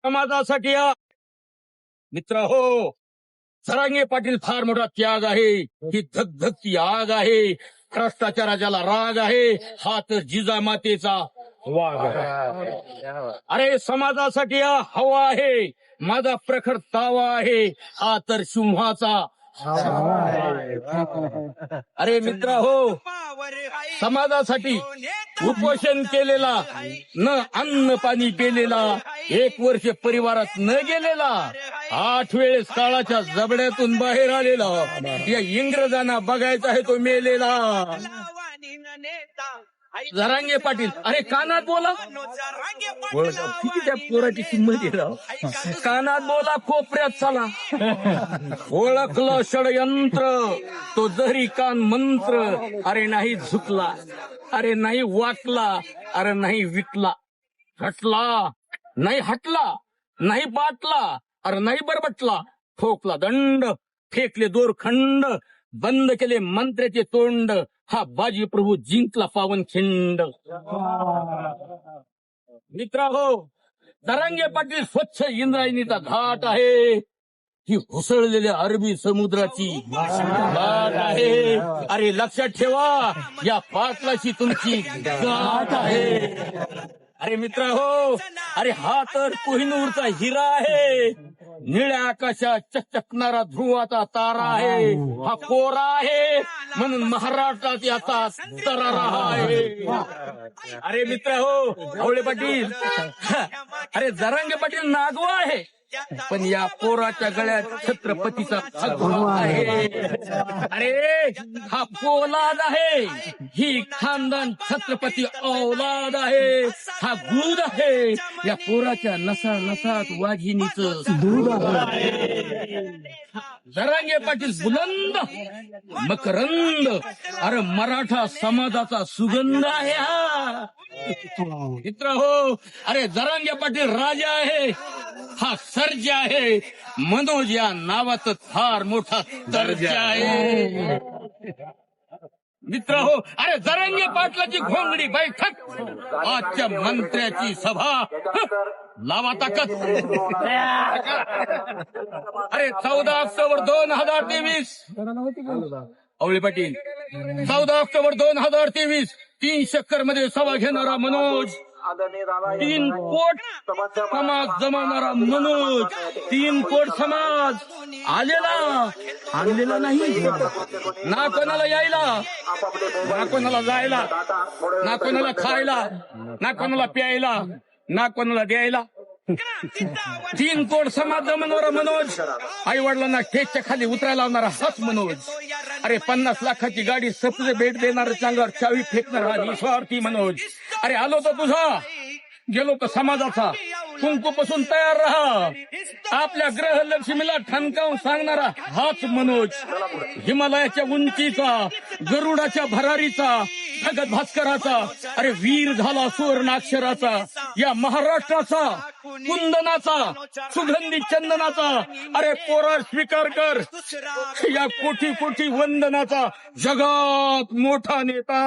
समाजासाठी मित्र हो, जरांगे पाटील फार मोठा त्याग आहे. ही धगधगती आग आहे. भ्रष्टाचाराला राग आहे. हा तर जिजामातेचा वाघ आहे. अरे समाजासाठी हवा आहे. माझा प्रखर तावा आहे. हा तर सिंहाचा अरे मित्र हो, समाजासाठी उपोषण केलेला, न अन्न पाणी केलेला, 1 वर्ष परिवारात न गेलेला, 8 वेळेस काळाच्या जबड्यातून बाहेर आलेला, या इंग्रजांना बघायचा आहे तो मेलेला. जरांगे पाटील, अरे कानात बोला, किती त्या पोराची किंमत आहे. कानात बोला, कोपऱ्यात चला. ओळखलं षडयंत्र, तो जरी कान मंत्र. अरे नाही झुकला, अरे नाही वाकला, अरे नाही विकला, हटला नाही, हटला नाही, बाटला अरे नाही, बरबटला. ठोकला दंड, फेकले दोरखंड, बंद केले मंत्र्याचे तोंड. हा बाजी प्रभू जिंकला पावन खिंड. मित्रा हो, जरांगे पाटील स्वच्छ इंद्रायणीचा घाट आहे. ही हुसळलेल्या अरबी समुद्राची लाट आहे. अरे लक्षात ठेवा, या पाटलाची तुमची गाठ आहे. अरे मित्र हो, अरे हा तर कोहिनूरचा हिरा आहे. निळ्या आकाशात चकचकणारा ध्रुवाचा तारा आहे. हा कोरा आहे म्हणून महाराष्ट्रात याचा तरारा आहे. अरे मित्र हो, आवळे पाटील, अरे जरांगे पाटील नागवा आहे, पण या पोराच्या गळ्यात छत्रपतीचा खगवा आहे. अरे हा पोलाद आहे, ही खानदान छत्रपती औलाद आहे. हा दूध आहे, या पोराच्या नसा नसात वाघिणीचं दूध आहे. जरांगे पाटील बुलंद मकरंद, अरे मराठा समाजाचा सुगंध आहे हा. मित्र हो, अरे जरांगे पाटील राजा आहे, हा सर्जा आहे. मनोज या नावाचं फार मोठा दर्जा आहे. मित्र हो, अरे जरांगे पाटलाची घोंगडी बैठक, आजच्या मंत्र्याची सभा, लावा ताकद. अरे 14 ऑक्टोबर 2023, आवळे पाटील, 14 ऑक्टोबर 2023, 3 चक्कर मध्ये सभा घेणारा मनोज, 3 कोट समाज जमावणारा मनोज, 3 कोट समाज आणलेला नाही. ना कोणाला यायला, ना कोणाला जायला, ना कोणाला खायला, ना कोणाला प्यायला, ना कोणाला द्यायला. 3 कोट समाज जमावणारा मनोज, आई वडिलांना टेकच्या खाली उतरायला लावणारा हाच मनोज. अरे 50 लाखाची गाडी सपने भेट देणारा, चांगला चावी फेकणारा निस्वार्थी मनोज. अरे आलो तर तुझा, गेलो तर समाजाचा. कुंकूपासून तयार राहा, आपल्या ग्रहलक्ष्मीला ठणकावून सांगणारा हाच मनोज. हिमालयाच्या उंचीचा, गरुडाच्या भरारीचा, भगत भास्कराचा, अरे वीर झाला सुवर्णाक्षराचा. या महाराष्ट्राचा, कुंदनाचा, सुगंधी चंदनाचा. अरे पोरा स्वीकार कर या कोटी कोटी वंदनाचा, जगात मोठा नेता.